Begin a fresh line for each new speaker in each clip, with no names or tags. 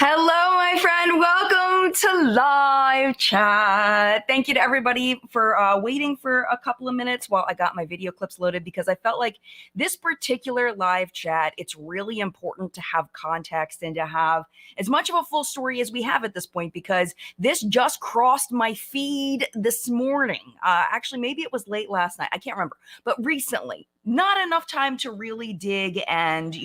Hello, my friend. Welcome to live chat. Thank you to everybody for waiting for a couple of minutes while I got my video clips loaded because I felt like this particular live chat, it's really important to have context and to have as much of a full story as we have at this point because this just crossed my feed this morning. Actually, maybe it was late last night. I can't remember, but recently. Not enough time to really dig and,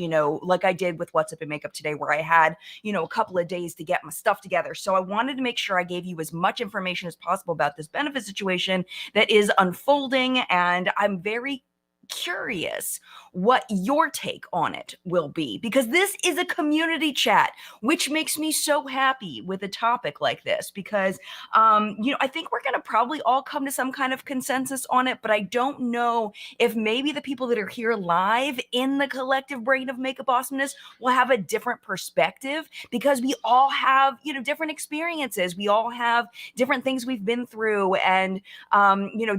like I did with What's Up in Makeup today, where I had a couple of days to get my stuff together. So I wanted to make sure I gave you as much information as possible about this benefit situation that is unfolding. And I'm very curious what your take on it will be because this is a community chat, which makes me so happy with a topic like this because I think we're going to probably all come to some kind of consensus on it, but I don't know if maybe the people that are here live in the collective brain of makeup awesomeness will have a different perspective because we all have different experiences, we all have different things we've been through, and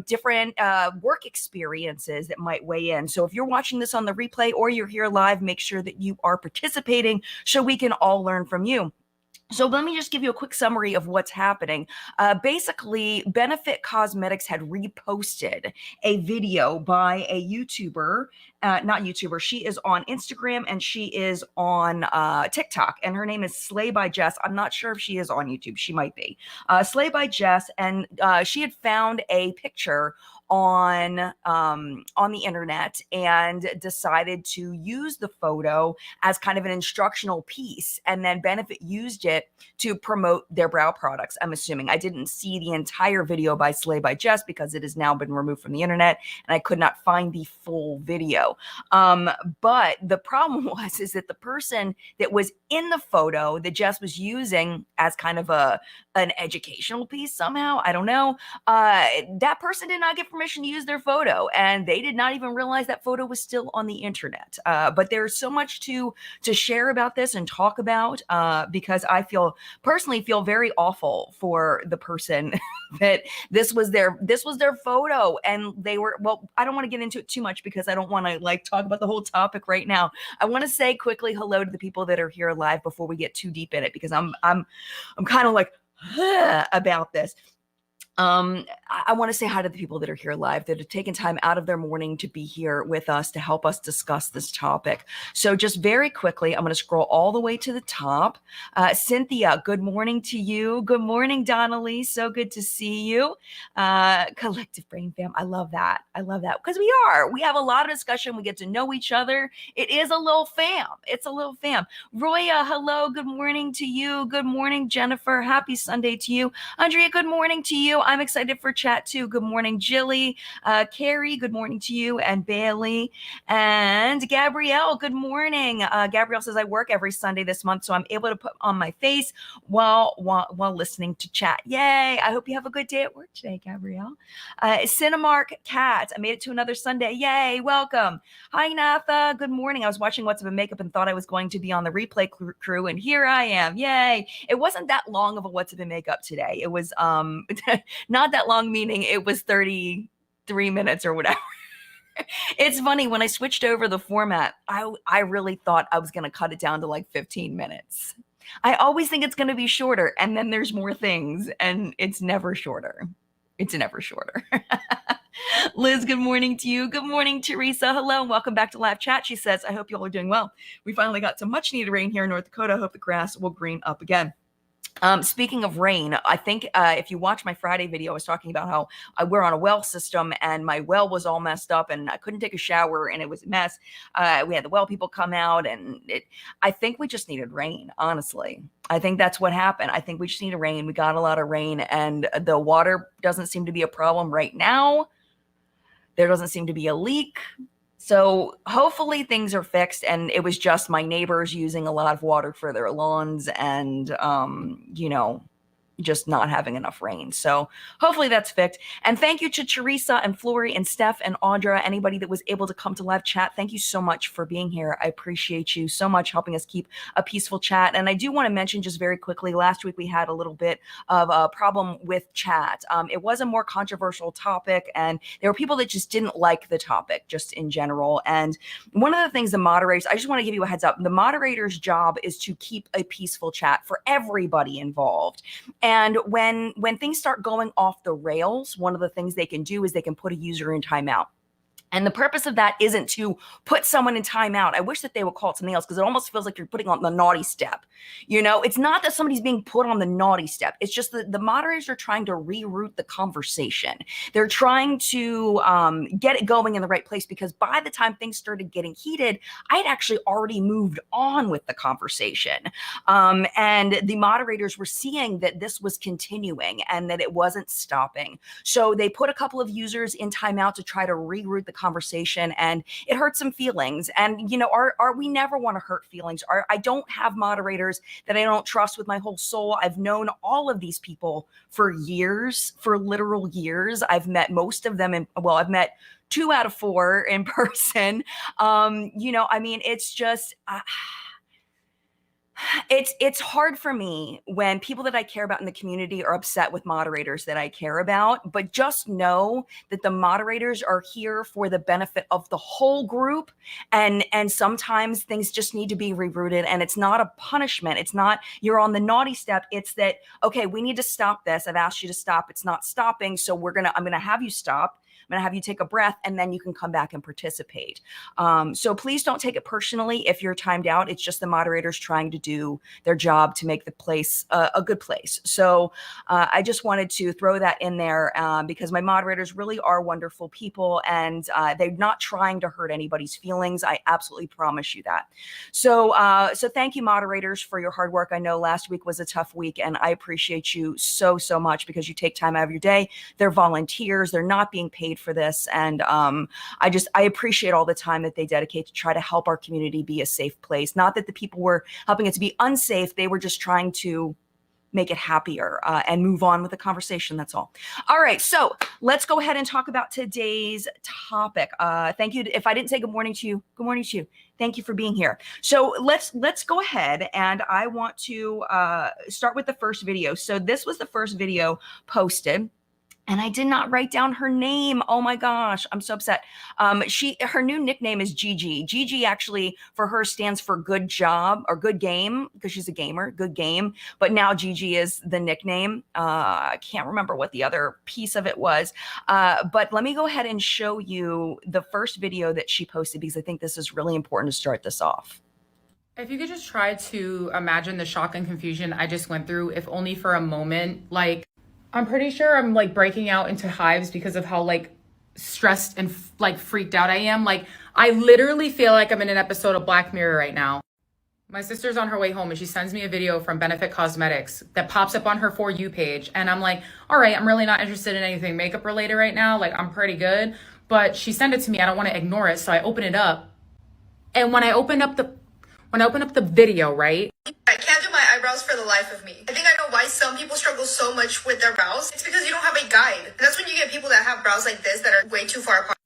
different work experiences that might weigh in. So if you're watching this on the replay or you're here live, make sure that you are participating so we can all learn from you. So let me just give you a quick summary of what's happening. Basically, Benefit Cosmetics had reposted a video by a YouTuber, not YouTuber. She is on Instagram and she is on TikTok, and her name is Slay by Jess. I'm not sure if she is on YouTube. She might be. Slay by Jess, and she had found a picture on the internet and decided to use the photo as kind of an instructional piece, and then Benefit used it to promote their brow products. I'm assuming. I didn't see the entire video by Slay by Jess because it has now been removed from the internet and I could not find the full video. But the problem is that the person that was in the photo that Jess was using as kind of an educational piece somehow, I don't know, that person did not get permission to use their photo, and they did not even realize that photo was still on the internet. But there's so much to share about this and talk about because I personally feel very awful for the person that this was their photo, and they were, well, I don't want to get into it too much because I don't want to talk about the whole topic right now. I want to say quickly hello to the people that are here live before we get too deep in it because I'm kind of like about this. I want to say hi to the people that are here live that have taken time out of their morning to be here with us to help us discuss this topic. So just very quickly, I'm going to scroll all the way to the top. Cynthia, good morning to you. Good morning, Donnelly. So good to see you. Collective Brain Fam. I love that. I love that because we have a lot of discussion. We get to know each other. It is a little fam. It's a little fam. Roya, hello. Good morning to you. Good morning, Jennifer. Happy Sunday to you. Andrea, good morning to you. I'm excited for chat too. Good morning, Jilly. Carrie, good morning to you. And Bailey. And Gabrielle, good morning. Gabrielle says, I work every Sunday this month, so I'm able to put on my face while listening to chat. Yay. I hope you have a good day at work today, Gabrielle. Cinemark Cat, I made it to another Sunday. Yay. Welcome. Hi, Natha. Good morning. I was watching What's Up in Makeup and thought I was going to be on the replay crew, and here I am. Yay. It wasn't that long of a What's Up in Makeup today. It was not that long, meaning it was 33 minutes or whatever. It's funny, when I switched over the format, I really thought I was going to cut it down to like 15 minutes. I always think it's going to be shorter, and then there's more things, and it's never shorter. It's never shorter. Liz, good morning to you. Good morning, Teresa. Hello, and welcome back to Live Chat. She says, I hope you all are doing well. We finally got some much needed rain here in North Dakota. I hope the grass will green up again. Speaking of rain, I think if you watch my Friday video, I was talking about how we're on a well system and my well was all messed up and I couldn't take a shower and it was a mess. We had the well people come out, and I think we just needed rain, honestly. I think that's what happened. I think we just needed rain. We got a lot of rain, and the water doesn't seem to be a problem right now. There doesn't seem to be a leak. So hopefully things are fixed, and it was just my neighbors using a lot of water for their lawns, and just not having enough rain. So hopefully that's fixed. And thank you to Teresa and Flory and Steph and Audra, anybody that was able to come to live chat. Thank you so much for being here. I appreciate you so much helping us keep a peaceful chat. And I do want to mention just very quickly, last week we had a little bit of a problem with chat. It was a more controversial topic, and there were people that just didn't like the topic just in general. And one of the things the moderators, I just want to give you a heads up, the moderator's job is to keep a peaceful chat for everybody involved. And when things start going off the rails, one of the things they can do is they can put a user in timeout. And the purpose of that isn't to put someone in timeout. I wish that they would call it something else, because it almost feels like you're putting on the naughty step. You know, it's not that somebody's being put on the naughty step. It's just that the moderators are trying to reroute the conversation. They're trying to get it going in the right place, because by the time things started getting heated, I had actually already moved on with the conversation. And the moderators were seeing that this was continuing and that it wasn't stopping. So they put a couple of users in timeout to try to reroute the conversation, and it hurt some feelings. And you know, we never want to hurt feelings. I don't have moderators that I don't trust with my whole soul. I've known all of these people for years, for literal years. I've met most of them I've met 2 out of 4 in person. You know, I mean, it's just it's hard for me when people that I care about in the community are upset with moderators that I care about. But just know that the moderators are here for the benefit of the whole group, and sometimes things just need to be rerouted. And it's not a punishment. It's not you're on the naughty step. It's that, okay, we need to stop this. I've asked you to stop. It's not stopping, so I'm gonna have you stop. I'm going to have you take a breath, and then you can come back and participate. So please don't take it personally if you're timed out. It's just the moderators trying to do their job to make the place a good place. So I just wanted to throw that in there because my moderators really are wonderful people, and they're not trying to hurt anybody's feelings. I absolutely promise you that. So thank you, moderators, for your hard work. I know last week was a tough week, and I appreciate you so much, because you take time out of your day. They're volunteers. They're not being paid for this. And I appreciate all the time that they dedicate to try to help our community be a safe place. Not that the people were helping it to be unsafe. They were just trying to make it happier and move on with the conversation. That's all. All right. So let's go ahead and talk about today's topic. Thank you. If I didn't say good morning to you, good morning to you. Thank you for being here. So let's go ahead, and I want to start with the first video. So this was the first video posted, and I did not write down her name. Oh my gosh, I'm so upset. Her new nickname is Gigi. Gigi actually for her stands for good job or good game, because she's a gamer, good game. But now Gigi is the nickname. I can't remember what the other piece of it was. But let me go ahead and show you the first video that she posted, because I think this is really important to start this off.
If you could just try to imagine the shock and confusion I just went through, if only for a moment. Like, I'm pretty sure I'm like breaking out into hives because of how like stressed and like freaked out I am. Like, I literally feel like I'm in an episode of Black Mirror right now. My sister's on her way home, and she sends me a video from Benefit Cosmetics that pops up on her For You page. And I'm like, all right, I'm really not interested in anything makeup related right now. Like, I'm pretty good. But she sent it to me. I don't want to ignore it. So I open it up. And when I open up the video, right?
I can't do my eyebrows for the life of me. I think I know why some people struggle so much with their brows. It's because you don't have a guide. And that's when you get people that have brows like this that are way too far apart.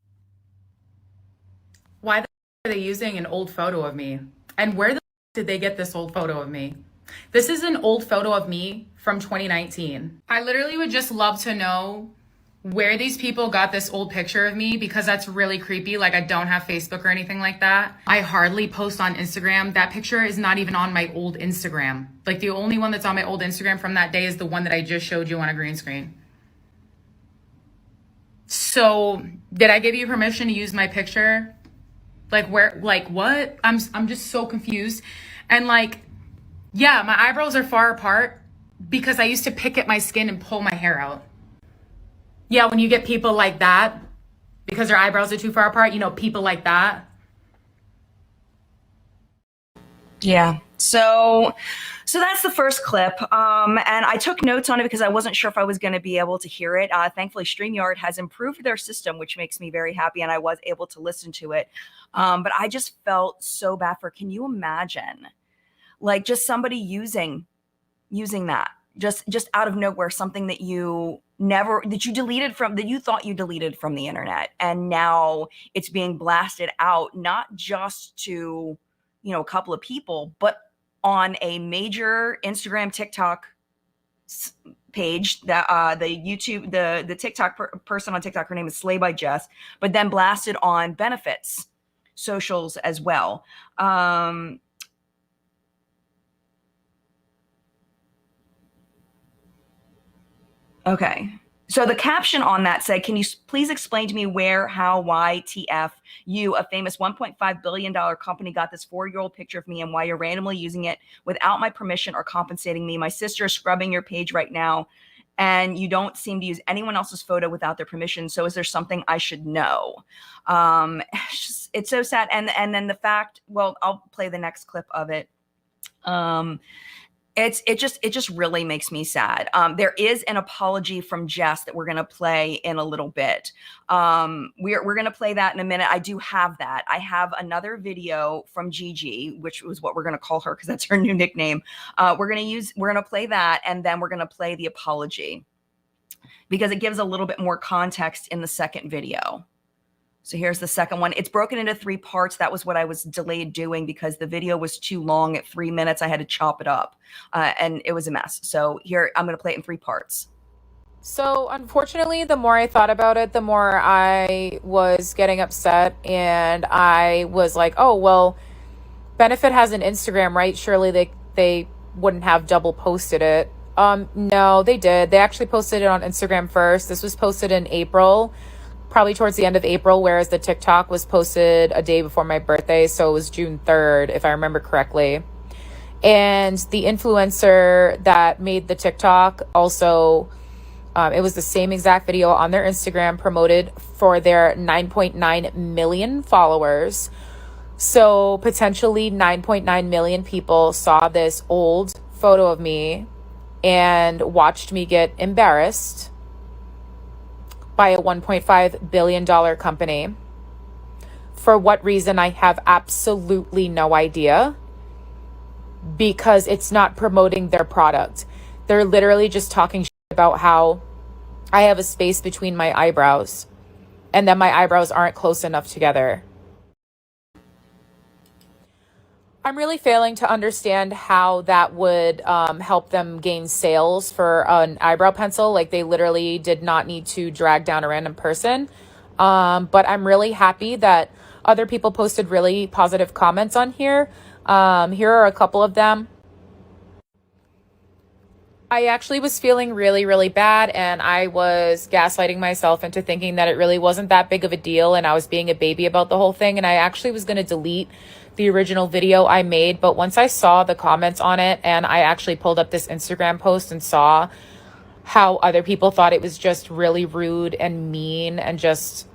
Why are they using an old photo of me? And where the did they get this old photo of me? This is an old photo of me from 2019. I literally would just love to know where these people got this old picture of me, because that's really creepy. Like, I don't have Facebook or anything like that. I hardly post on Instagram. That picture is not even on my old Instagram. Like, the only one that's on my old Instagram from that day is the one that I just showed you on a green screen. So did I give you permission to use my picture? Like, where, like what? I'm just so confused. And like, yeah, my eyebrows are far apart because I used to pick at my skin and pull my hair out. Yeah, when you get people like that, because their eyebrows are too far apart, you know, people like that.
Yeah. So that's the first clip. And I took notes on it because I wasn't sure if I was going to be able to hear it. Thankfully, StreamYard has improved their system, which makes me very happy, and I was able to listen to it. But I just felt so bad for, can you imagine, like, just somebody using that? just out of nowhere, something that you deleted from, that you thought you deleted from the internet, and now it's being blasted out, not just to, a couple of people, but on a major Instagram, TikTok page, that the YouTube, the TikTok person on TikTok, her name is Slay by Jess, but then blasted on Benefits socials as well. Okay. So the caption on that said, "Can you please explain to me where, how, why, TF, you, a famous $1.5 billion company, got this 4-year-old picture of me and why you're randomly using it without my permission or compensating me? My sister is scrubbing your page right now, and you don't seem to use anyone else's photo without their permission. So is there something I should know?" It's so sad. And then the fact, well, I'll play the next clip of it. It just really makes me sad. There is an apology from Jess that we're going to play in a little bit. We're going to play that in a minute. I do have that. I have another video from Gigi, which was what we're going to call her because that's her new nickname. We're going to play that, and then we're going to play the apology because it gives a little bit more context in the second video. So here's the second one. It's broken into 3 parts. That was what I was delayed doing because the video was too long at 3 minutes. I had to chop it up and it was a mess. So here, I'm going to play it in 3 parts.
So unfortunately, the more I thought about it, the more I was getting upset, and I was like, oh, well, Benefit has an Instagram, right? Surely they wouldn't have double posted it. No, they did. They actually posted it on Instagram first. This was posted in April, probably towards the end of April, whereas the TikTok was posted a day before my birthday. So it was June 3rd, if I remember correctly. And the influencer that made the TikTok also, it was the same exact video on their Instagram, promoted for their 9.9 million followers. So potentially 9.9 million people saw this old photo of me and watched me get embarrassed by a $1.5 billion company. For what reason, I have absolutely no idea, because it's not promoting their product. They're literally just talking shit about how I have a space between my eyebrows and that my eyebrows aren't close enough together. I'm really failing to understand how that would help them gain sales for an eyebrow pencil. Like, they literally did not need to drag down a random person. But I'm really happy that other people posted really positive comments on here. Here are a couple of them. I actually was feeling really, really bad, and I was gaslighting myself into thinking that it really wasn't that big of a deal, and I was being a baby about the whole thing, and I actually was going to delete the original video I made. But once I saw the comments on it, and I actually pulled up this Instagram post and saw how other people thought it was just really rude and mean, and just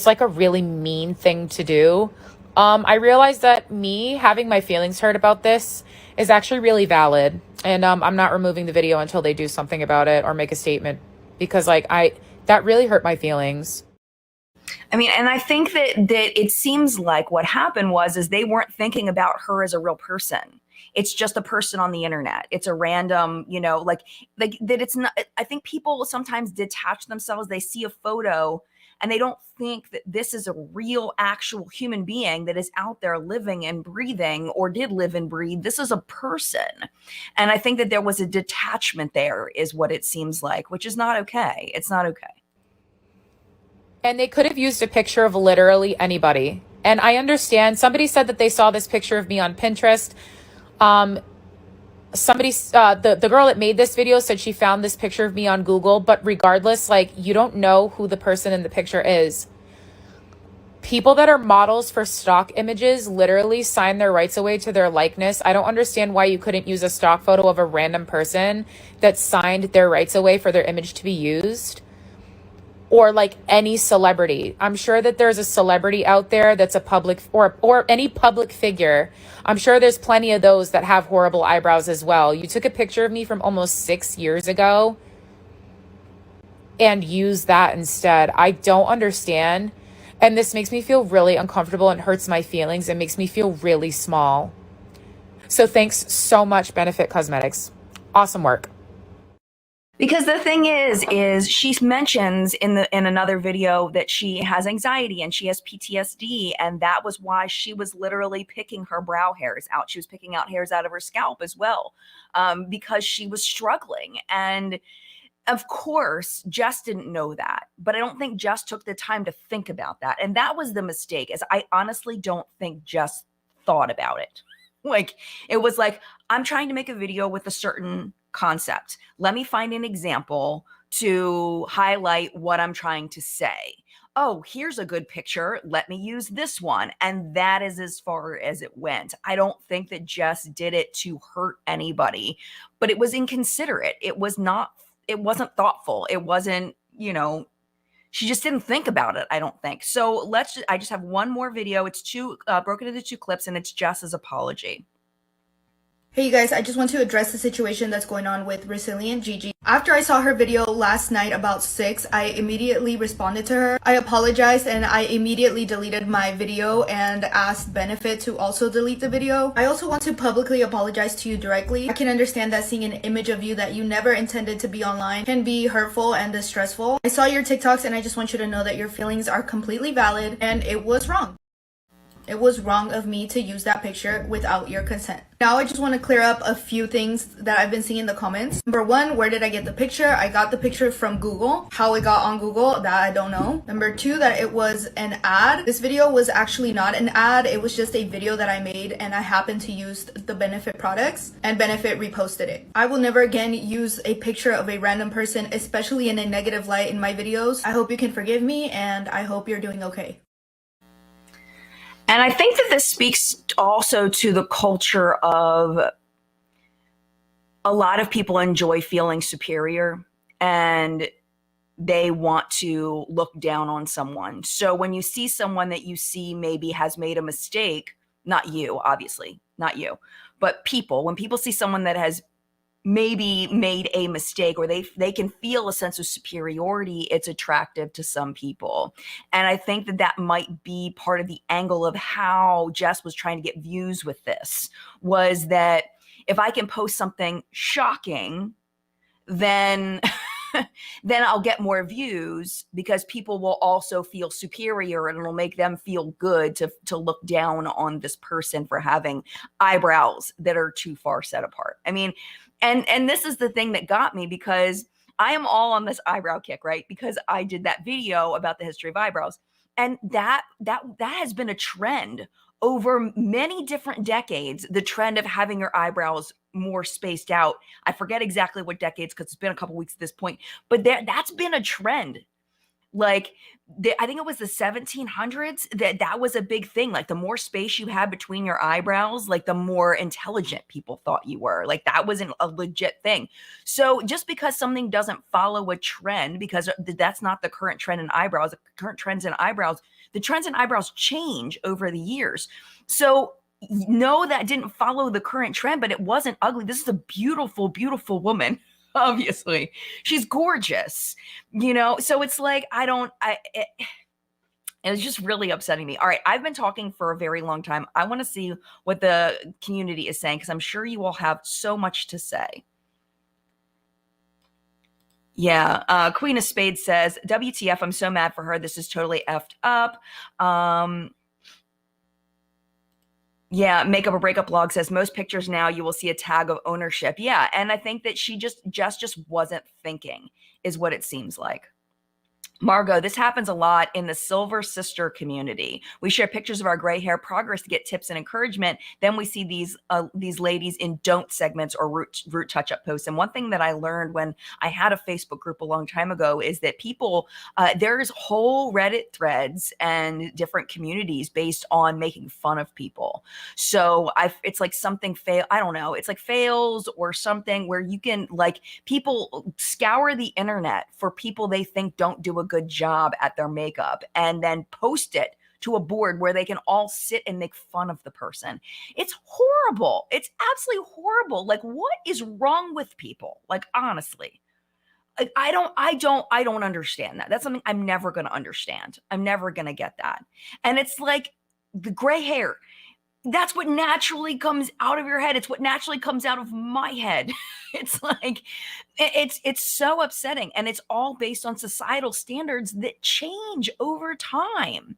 like a really mean thing to do, I realized that me having my feelings hurt about this is actually really valid. And I'm not removing the video until they do something about it or make a statement, because that really hurt my feelings.
I mean, and I think that it seems like what happened is they weren't thinking about her as a real person. It's just a person on the internet. It's a random, like that. It's not, I think people sometimes detach themselves. They see a photo and they don't think that this is a real, actual human being that is out there living and breathing, or did live and breathe. This is a person. And I think that there was a detachment there, is what it seems like, which is not okay. It's not okay.
And they could have used a picture of literally anybody. And I understand somebody said that they saw this picture of me on Pinterest. The girl that made this video said she found this picture of me on Google, but regardless, like, you don't know who the person in the picture is. People that are models for stock images literally sign their rights away to their likeness. I don't understand why you couldn't use a stock photo of a random person that signed their rights away for their image to be used. Or like any celebrity. I'm sure that there's a celebrity out there that's a public, or any public figure. I'm sure there's plenty of those that have horrible eyebrows as well. You took a picture of me from almost 6 years ago and used that instead. I don't understand. And this makes me feel really uncomfortable and hurts my feelings and makes me feel really small. So thanks so much, Benefit Cosmetics. Awesome work.
Because the thing is she mentions in another video that she has anxiety and she has PTSD, and that was why she was literally picking her brow hairs out. She was picking out hairs out of her scalp as well, because she was struggling. And of course, Jess didn't know that, but I don't think Jess took the time to think about that, and that was the mistake. Is I honestly don't think Jess thought about it. Like, it was like, I'm trying to make a video with a certain concept. Let me find an example to highlight what I'm trying to say. Oh, here's a good picture. Let me use this one. And that is as far as it went. I don't think that Jess did it to hurt anybody, but it was inconsiderate. It wasn't thoughtful. It wasn't, she just didn't think about it, I don't think. So I just have one more video. It's broken into 2 clips, and it's Jess's apology.
Hey you guys, I just want to address the situation that's going on with Resilient Gigi. After I saw her video last night about 6, I immediately responded to her. I apologized and I immediately deleted my video and asked Benefit to also delete the video. I also want to publicly apologize to you directly. I can understand that seeing an image of you that you never intended to be online can be hurtful and distressful. I saw your TikToks and I just want you to know that your feelings are completely valid and it was wrong. It was wrong of me to use that picture without your consent. Now I just want to clear up a few things that I've been seeing in the comments. Number 1, where did I get the picture? I got the picture from Google. How it got on Google, that I don't know. Number 2, that it was an ad. This video was actually not an ad. It was just a video that I made and I happened to use the Benefit products and Benefit reposted it. I will never again use a picture of a random person, especially in a negative light in my videos. I hope you can forgive me and I hope you're doing okay.
And I think that this speaks also to the culture of a lot of people enjoy feeling superior and they want to look down on someone. So when you see someone that you see maybe has made a mistake, not you, obviously, not you, but when people see someone that has maybe made a mistake or they can feel a sense of superiority, it's attractive to some people. And I think that might be part of the angle of how Jess was trying to get views with this, was that if I can post something shocking, then then I'll get more views because people will also feel superior and it'll make them feel good to look down on this person for having eyebrows that are too far set apart. I mean, and this is the thing that got me, because I am all on this eyebrow kick, right? Because I did that video about the history of eyebrows. And that has been a trend over many different decades, the trend of having your eyebrows more spaced out. I forget exactly what decades because it's been a couple weeks at this point, but that's been a trend. Like, I think it was the 1700s that was a big thing. Like, the more space you had between your eyebrows, like the more intelligent people thought you were. Like, that wasn't a legit thing. So just because something doesn't follow a trend, because that's not the current trend in eyebrows, the current trends in eyebrows, the trends in eyebrows change over the years. So no, that didn't follow the current trend, but it wasn't ugly. This is a beautiful, beautiful woman. Obviously, she's gorgeous, so it's like, it was just really upsetting me. All right, I've been talking for a very long time. I want to see what the community is saying, because I'm sure you all have so much to say. Yeah, Queen of Spades says, WTF, I'm so mad for her. This is totally effed up. Yeah, Makeup or Breakup blog says, most pictures now you will see a tag of ownership. Yeah, and I think that she just wasn't thinking, is what it seems like. Margot, this happens a lot in the Silver Sister community. We share pictures of our gray hair progress to get tips and encouragement. Then we see these ladies in don't segments or root touch-up posts. And one thing that I learned when I had a Facebook group a long time ago is that people, there's whole Reddit threads and different communities based on making fun of people. So it's like something I don't know. It's like fails or something where you can, like, people scour the internet for people they think don't do a good job at their makeup and then post it to a board where they can all sit and make fun of the person. It's horrible. It's absolutely horrible. Like, what is wrong with people? Like, honestly, I don't understand that. That's something I'm never going to understand. I'm never going to get that. And it's like the gray hair. That's what naturally comes out of your head. It's what naturally comes out of my head. It's like it's so upsetting, and it's all based on societal standards that change over time.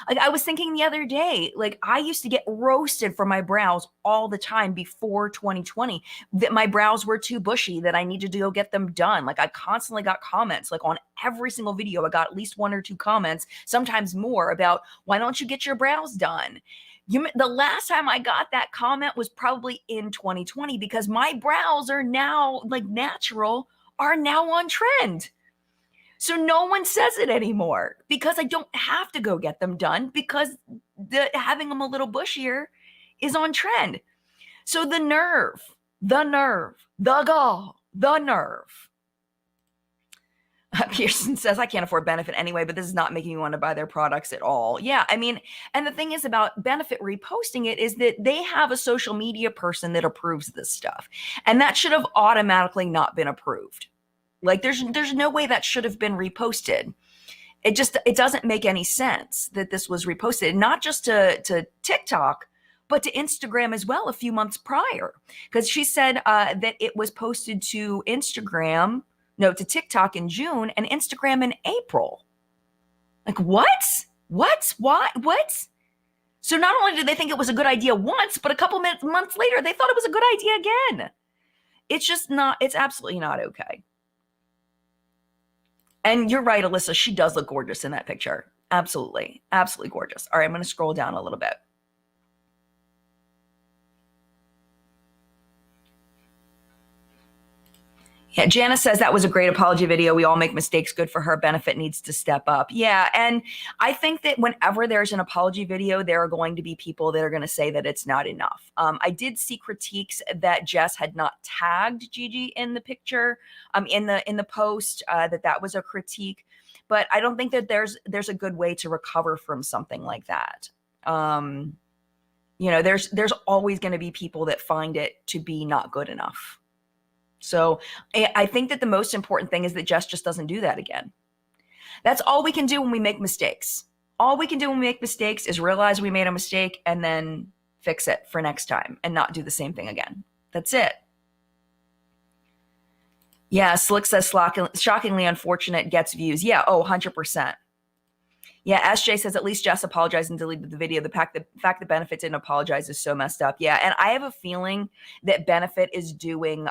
Like I was thinking the other day, like I used to get roasted for my brows all the time before 2020, that my brows were too bushy, that I needed to go get them done. Like I constantly got comments, like on every single video, I got at least 1 or 2 comments, sometimes more, about why don't you get your brows done? The last time I got that comment was probably in 2020, because my brows are now like natural, are now on trend. So no one says it anymore because I don't have to go get them done, because having them a little bushier is on trend. So the nerve, the gall, the nerve. Pearson says, I can't afford Benefit anyway, but this is not making me want to buy their products at all. Yeah, I mean, and the thing is about Benefit reposting it is that they have a social media person that approves this stuff. And that should have automatically not been approved. Like there's no way that should have been reposted. It doesn't make any sense that this was reposted, not just to TikTok, but to Instagram as well a few months prior. Because she said that it was posted to to TikTok in June and Instagram in April. Like what? What? Why? What? So not only did they think it was a good idea once, but a couple months later, they thought it was a good idea again. It's absolutely not okay. And you're right, Alyssa, she does look gorgeous in that picture. Absolutely. Absolutely gorgeous. All right, I'm going to scroll down a little bit. Yeah, Janice says that was a great apology video. We all make mistakes. Good for her. Benefit needs to step up. Yeah, and I think that whenever there's an apology video, there are going to be people that are going to say that it's not enough. I did see critiques that Jess had not tagged Gigi in the picture, in the post, that was a critique. But I don't think that there's a good way to recover from something like that. There's always going to be people that find it to be not good enough. So I think that the most important thing is that Jess just doesn't do that again. That's all we can do when we make mistakes. All we can do when we make mistakes is realize we made a mistake and then fix it for next time and not do the same thing again. That's it. Yeah, Slick says shockingly unfortunate gets views. Yeah, 100%. Yeah, SJ says at least Jess apologized and deleted the video. The fact that Benefit didn't apologize is so messed up. Yeah, and I have a feeling that Benefit is doing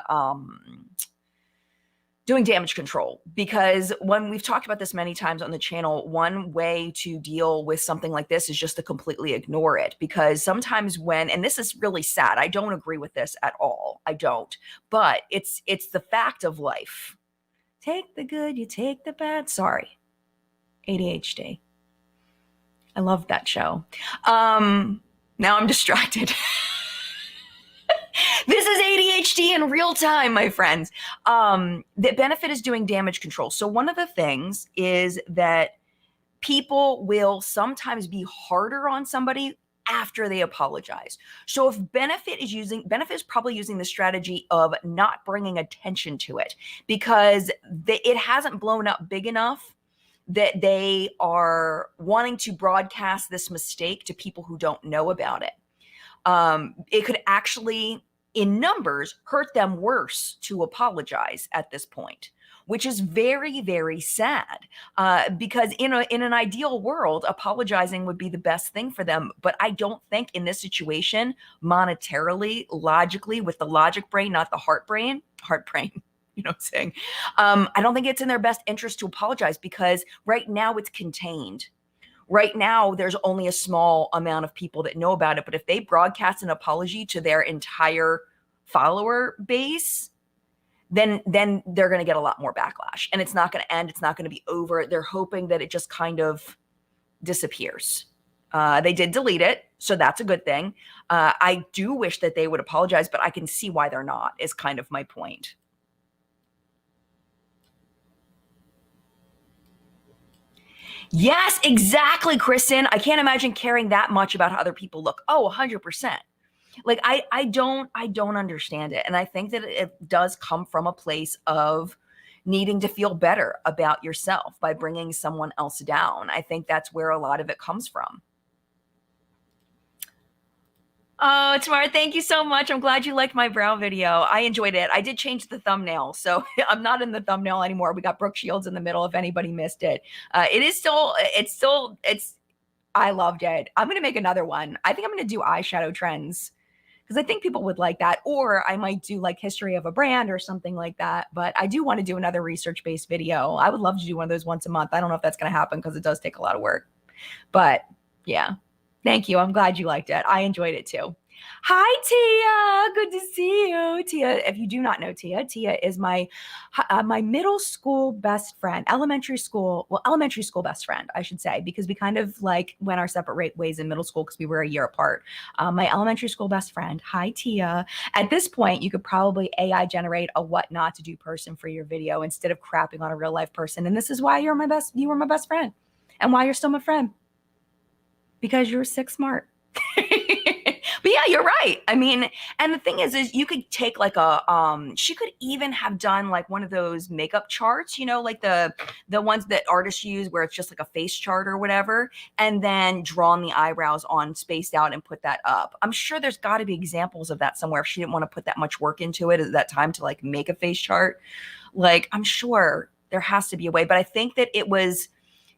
damage control, because when we've talked about this many times on the channel, one way to deal with something like this is just to completely ignore it. Because sometimes and this is really sad, I don't agree with this at all. I don't. But it's the fact of life. Take the good, you take the bad. Sorry. ADHD. I love that show. Now I'm distracted. This is ADHD in real time, my friends. That Benefit is doing damage control. So one of the things is that people will sometimes be harder on somebody after they apologize. So if Benefit is probably using the strategy of not bringing attention to it, because it hasn't blown up big enough that they are wanting to broadcast this mistake to people who don't know about it. It could actually, in numbers, hurt them worse to apologize at this point, which is very, very sad. Because in an ideal world, apologizing would be the best thing for them. But I don't think in this situation, monetarily, logically, with the logic brain, not the heart brain. You know what I'm saying? I don't think it's in their best interest to apologize, because right now it's contained. Right now, there's only a small amount of people that know about it. But if they broadcast an apology to their entire follower base, then they're going to get a lot more backlash. And it's not going to end. It's not going to be over. They're hoping that it just kind of disappears. They did delete it, so that's a good thing. I do wish that they would apologize, but I can see why they're not, is kind of my point. Yes, exactly, Kristen. I can't imagine caring that much about how other people look. 100%. Like I don't understand it. And I think that it does come from a place of needing to feel better about yourself by bringing someone else down. I think that's where a lot of it comes from. Oh, Tamara, thank you so much. I'm glad you liked my brow video. I enjoyed it. I did change the thumbnail, so I'm not in the thumbnail anymore. We got Brooke Shields in the middle if anybody missed it. It is still, I loved it. I'm going to make another one. I think I'm going to do eyeshadow trends because I think people would like that. Or I might do like history of a brand or something like that. But I do want to do another research-based video. I would love to do one of those once a month. I don't know if that's going to happen because it does take a lot of work. But yeah, thank you. I'm glad you liked it. I enjoyed it too. Hi, Tia. Good to see you. Tia, if you do not know Tia, Tia is my middle school best friend, elementary school best friend, I should say, because we kind of like went our separate ways in middle school because we were a year apart. My elementary school best friend. Hi, Tia. At this point, you could probably AI generate a what not to do person for your video instead of crapping on a real life person. And this is why you were my best friend and why you're still my friend because you're sick smart. But yeah, you're right. I mean, and the thing is you could take like she could even have done like one of those makeup charts, like the ones that artists use where it's just like a face chart or whatever, and then drawn the eyebrows on spaced out and put that up. I'm sure there's got to be examples of that somewhere if she didn't want to put that much work into it at that time to like make a face chart. Like, I'm sure there has to be a way, but I think that it was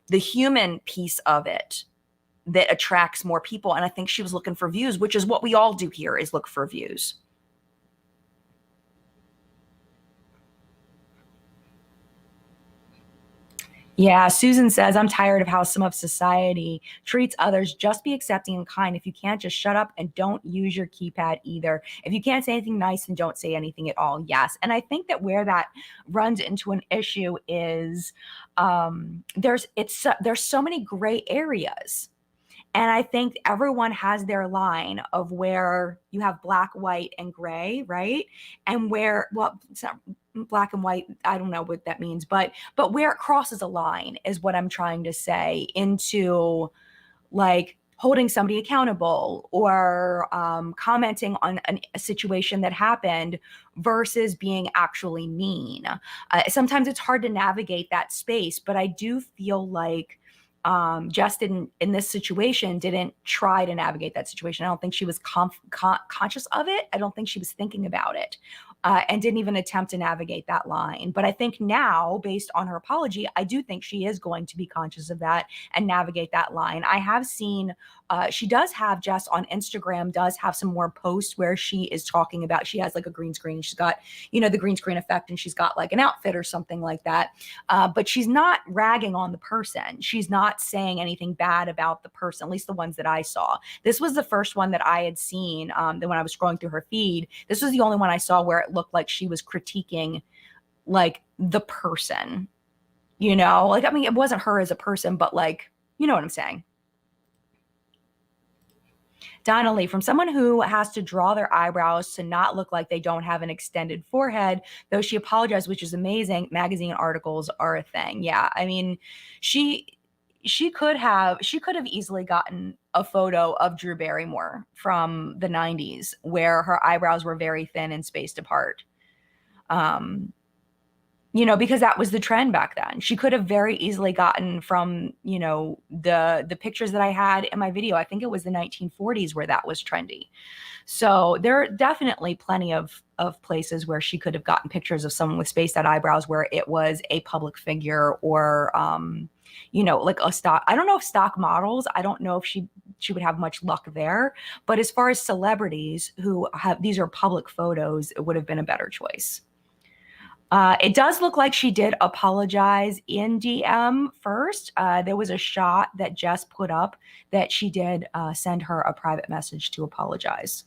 the human piece of it that attracts more people. And I think she was looking for views, which is what we all do here, is look for views. Yeah, Susan says, I'm tired of how some of society treats others. Just be accepting and kind. If you can't, just shut up and don't use your keypad either. If you can't say anything nice, then don't say anything at all. Yes. And I think that where that runs into an issue is there's so many gray areas. And I think everyone has their line of where you have black, white, and gray, right? And where, well, it's not black and white, I don't know what that means, but where it crosses a line is what I'm trying to say, into like holding somebody accountable or commenting on a situation that happened versus being actually mean. Sometimes it's hard to navigate that space, but I do feel like Jess in this situation didn't try to navigate that situation. I don't think she was conscious of it. I don't think she was thinking about it, and didn't even attempt to navigate that line. But I think now, based on her apology, I do think she is going to be conscious of that and navigate that line. I have seen she does have, Jess on Instagram does have some more posts where she is talking about, she has like a green screen. She's got, the green screen effect, and she's got like an outfit or something like that. But she's not ragging on the person. She's not saying anything bad about the person, at least the ones that I saw. This was the first one that I had seen, that when I was scrolling through her feed, this was the only one I saw where it looked like she was critiquing like the person, like, I mean, it wasn't her as a person, but like, you know what I'm saying? Donnelly, from someone who has to draw their eyebrows to not look like they don't have an extended forehead, though she apologized, which is amazing. Magazine articles are a thing. Yeah. I mean, she could have easily gotten a photo of Drew Barrymore from the 90s where her eyebrows were very thin and spaced apart. Because that was the trend back then. She could have very easily gotten from, the pictures that I had in my video. I think it was the 1940s where that was trendy. So there are definitely plenty of places where she could have gotten pictures of someone with spaced out eyebrows where it was a public figure or, like a stock. I don't know if stock models, I don't know if she would have much luck there. But as far as celebrities who have, these are public photos, it would have been a better choice. It does look like she did apologize in DM first. There was a shot that Jess put up that she did send her a private message to apologize.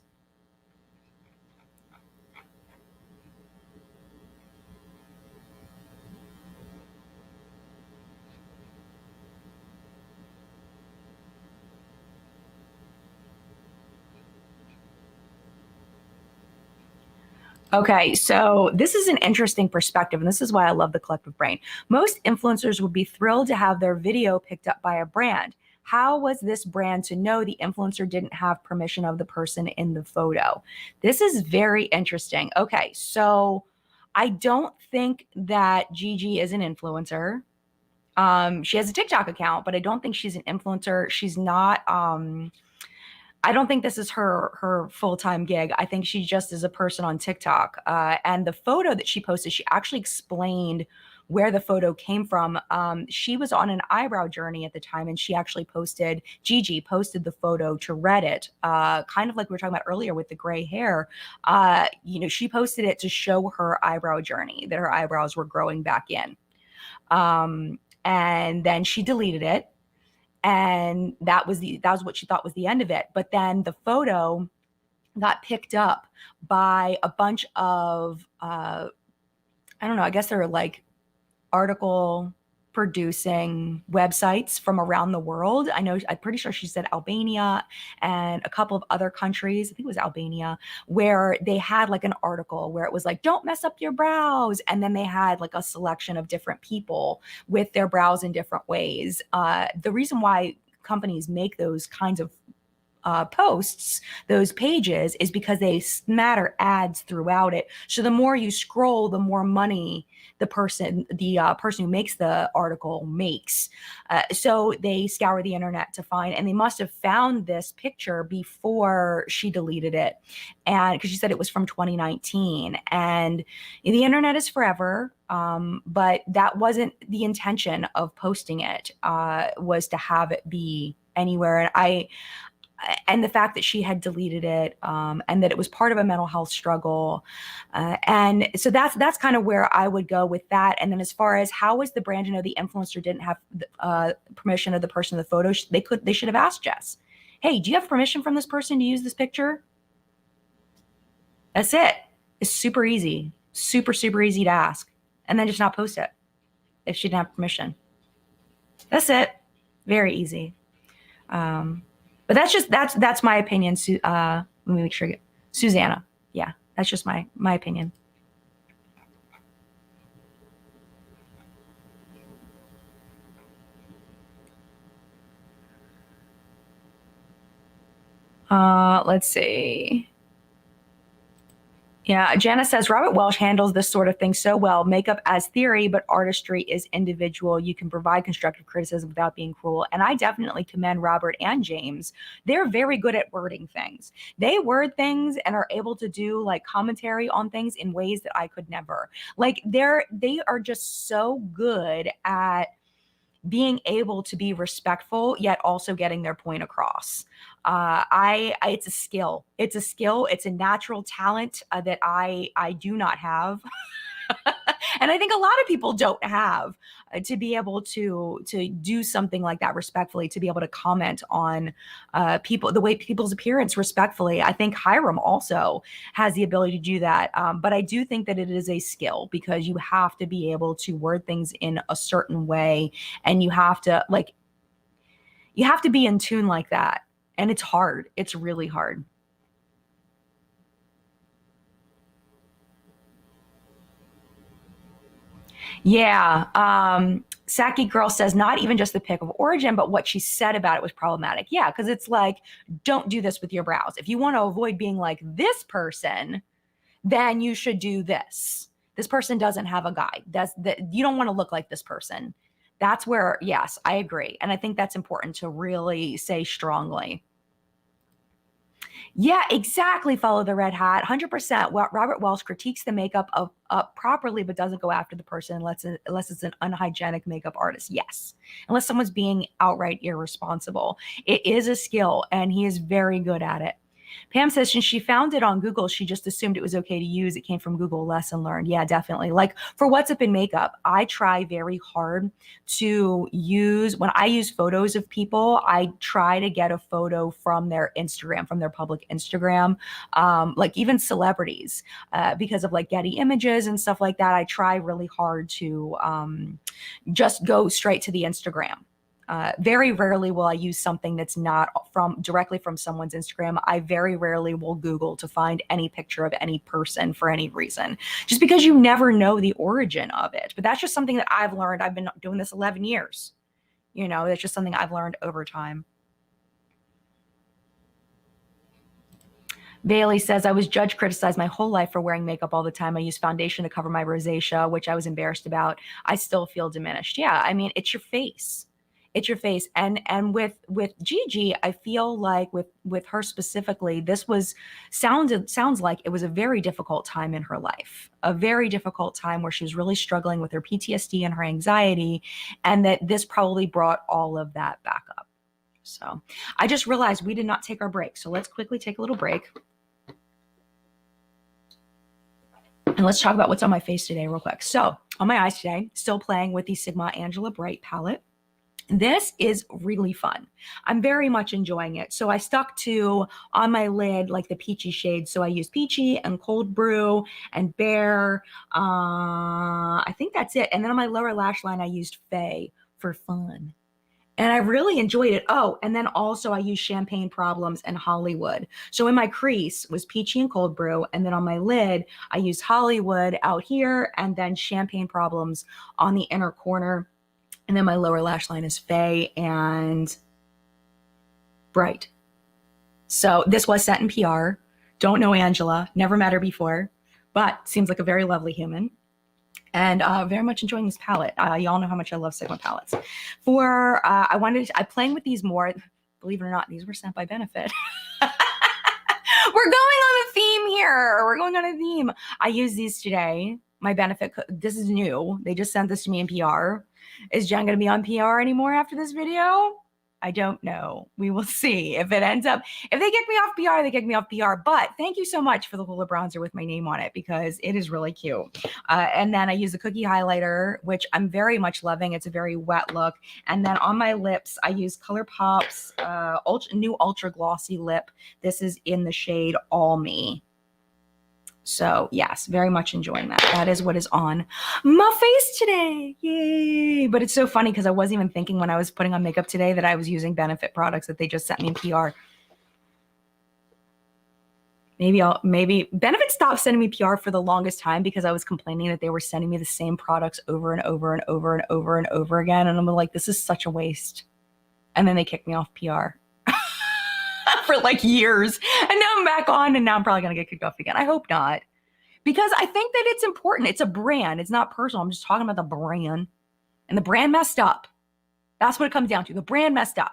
Okay, so this is an interesting perspective, and this is why I love the collective brain. Most influencers would be thrilled to have their video picked up by a brand. How was this brand to know the influencer didn't have permission of the person in the photo? This is very interesting. Okay, so I don't think that Gigi is an influencer. She has a TikTok account, but I don't think she's an influencer. She's not I don't think this is her full-time gig. I think she just is a person on TikTok. And the photo that she posted, she actually explained where the photo came from. She was on an eyebrow journey at the time, and she actually Gigi posted the photo to Reddit, kind of like we were talking about earlier with the gray hair. She posted it to show her eyebrow journey, that her eyebrows were growing back in. And then she deleted it, and that was what she thought was the end of it. But then the photo got picked up by a bunch of I don't know, I guess they're like article producing websites from around the world. I'm pretty sure she said Albania and a couple of other countries. I think it was Albania, where they had like an article where it was like, don't mess up your brows. And then they had like a selection of different people with their brows in different ways. The reason why companies make those kinds of posts, those pages, is because they smatter ads throughout it. So the more you scroll, the more money the person who makes the article makes. So they scour the internet to find, and they must have found this picture before she deleted it, and because she said it was from 2019, and the internet is forever. But that wasn't the intention of posting it. Was to have it be anywhere, and the fact that she had deleted it, and that it was part of a mental health struggle. And so that's kind of where I would go with that. And then as far as how was the brand to know the influencer didn't have permission of the person in the photo, they should have asked Jess, hey, do you have permission from this person to use this picture? That's it. It's super easy, super easy to ask, and then just not post it if she didn't have permission. That's it. Very easy. But that's my opinion. Let me make sure. Susanna. Yeah, that's just my opinion. Let's see. Yeah, Jana says Robert Welsh handles this sort of thing so well. Makeup as theory, but artistry is individual. You can provide constructive criticism without being cruel. And I definitely commend Robert and James. They're very good at wording things. They word things and are able to do like commentary on things in ways that I could never. Like they are just so good at being able to be respectful yet also getting their point across. It's a skill. It's a skill. It's a natural talent that I do not have. And I think a lot of people don't have, to be able to do something like that respectfully, to be able to comment on the way people's appearance respectfully. I think Hiram also has the ability to do that. But I do think that it is a skill, because you have to be able to word things in a certain way, and you have to be in tune like that. And it's hard. It's really hard. Yeah. Saki Girl says, not even just the pick of origin, but what she said about it was problematic. Yeah, because it's like, don't do this with your brows. If you want to avoid being like this person, then you should do this. This person doesn't have a guide. You don't want to look like this person. That's where, yes, I agree. And I think that's important to really say strongly. Yeah, exactly. Follow the red hat. 100%. Well, Robert Welsh critiques the makeup properly, but doesn't go after the person unless it's an unhygienic makeup artist. Yes. Unless someone's being outright irresponsible. It is a skill, and he is very good at it. Pam says, since she found it on Google, she just assumed it was okay to use. It came from Google. Lesson learned. Yeah, definitely. Like for What's Up in Makeup, I try very hard to use, when I use photos of people, I try to get a photo from their Instagram, from their public Instagram, like even celebrities, because of like Getty Images and stuff like that. I try really hard to just go straight to the Instagram. Very rarely will I use something that's not directly from someone's Instagram. I very rarely will Google to find any picture of any person for any reason, just because you never know the origin of it. But that's just something that I've learned. I've been doing this 11 years. That's just something I've learned over time. Bailey says, I was criticized my whole life for wearing makeup all the time. I used foundation to cover my rosacea, which I was embarrassed about. I still feel diminished. Yeah, I mean, it's your face. It's your face. And with Gigi, I feel like with her specifically, this sounds like it was a very difficult time in her life, a very difficult time where she was really struggling with her PTSD and her anxiety, and that this probably brought all of that back up. So I just realized we did not take our break. So let's quickly take a little break. And let's talk about what's on my face today real quick. So on my eyes today, still playing with the Sigma Angela Bright palette. This is really fun. I'm very much enjoying it. So I stuck to, on my lid, like the peachy shades. So I used peachy and cold brew and bear. I think that's it. And then on my lower lash line, I used Faye for fun. And I really enjoyed it. Oh, and then also I used Champagne Problems and Hollywood. So in my crease was peachy and cold brew. And then on my lid, I used Hollywood out here and then Champagne Problems on the inner corner. And then my lower lash line is Faye and Bright. So this was sent in PR. Don't know Angela, never met her before, but seems like a very lovely human. And very much enjoying this palette. Y'all know how much I love Sigma palettes. I'm playing with these more. Believe it or not, these were sent by Benefit. We're going on a theme here. We're going on a theme. I use these today. My Benefit, this is new. They just sent this to me in PR. Is Jen going to be on PR anymore after this video? I don't know. We will see. If they kick me off PR, they kick me off PR. But thank you so much for the Hula bronzer with my name on it because it is really cute. And then I use the cookie highlighter, which I'm very much loving. It's a very wet look. And then on my lips, I use ColourPop's new ultra glossy lip. This is in the shade All Me. So yes, very much enjoying that. That is what is on my face today. Yay. But it's so funny because I wasn't even thinking when I was putting on makeup today that I was using Benefit products that they just sent me in PR. Maybe Benefit stopped sending me PR for the longest time because I was complaining that they were sending me the same products over and over and over and over and over again. And I'm like, this is such a waste. And then they kicked me off PR. For like years. And now I'm back on and now I'm probably going to get kicked off again. I hope not. Because I think that it's important. It's a brand. It's not personal. I'm just talking about the brand. And the brand messed up. That's what it comes down to. The brand messed up.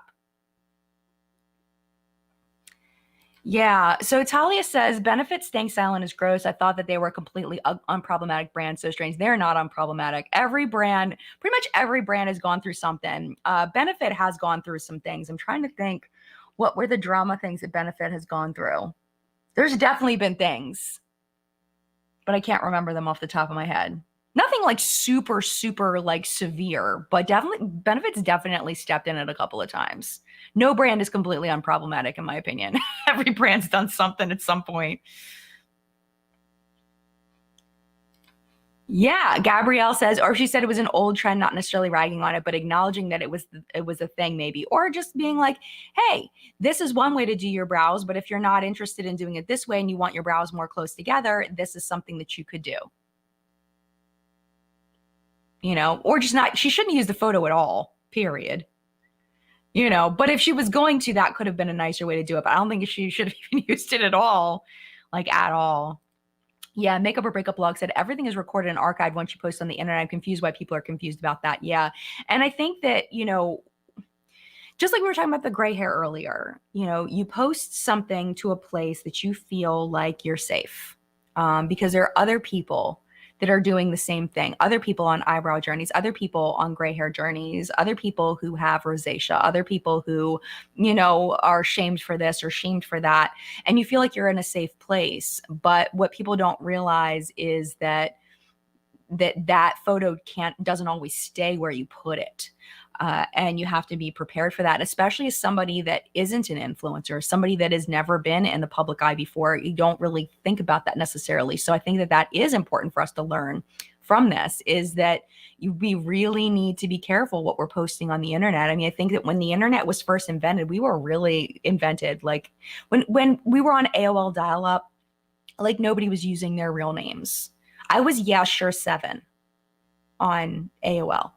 Yeah. So Talia says, Benefit staying silent is gross. I thought that they were a completely unproblematic brand. So strange. They're not unproblematic. Pretty much every brand has gone through something. Benefit has gone through some things. I'm trying to think. What were the drama things that Benefit has gone through? There's definitely been things, but I can't remember them off the top of my head. Nothing like super, super like severe, but Benefit's definitely stepped in it a couple of times. No brand is completely unproblematic in my opinion. Every brand's done something at some point. Yeah, Gabrielle says, or she said it was an old trend, not necessarily ragging on it, but acknowledging that it was a thing maybe, or just being like, hey, this is one way to do your brows, but if you're not interested in doing it this way and you want your brows more close together, this is something that you could do. You know, or just not, she shouldn't use the photo at all, period. You know, but if she was going to, that could have been a nicer way to do it, but I don't think she should have even used it at all, like at all. Yeah, Makeup or Breakup blog said everything is recorded and archived once you post on the internet. I'm confused why people are confused about that. Yeah. And I think that, you know, just like we were talking about the gray hair earlier, you know, you post something to a place that you feel like you're safe because there are other people that are doing the same thing. Other people on eyebrow journeys, other people on gray hair journeys, other people who have rosacea, other people who, you know, are shamed for this or shamed for that. And you feel like you're in a safe place. But what people don't realize is that photo doesn't always stay where you put it. And you have to be prepared for that, especially as somebody that isn't an influencer, somebody that has never been in the public eye before. You don't really think about that necessarily. So I think that is important for us to learn from this, is that we really need to be careful what we're posting on the internet. I mean, I think that when the internet was first invented, we were really invented. Like when we were on AOL dial-up, like nobody was using their real names. I was Sure 7 on AOL.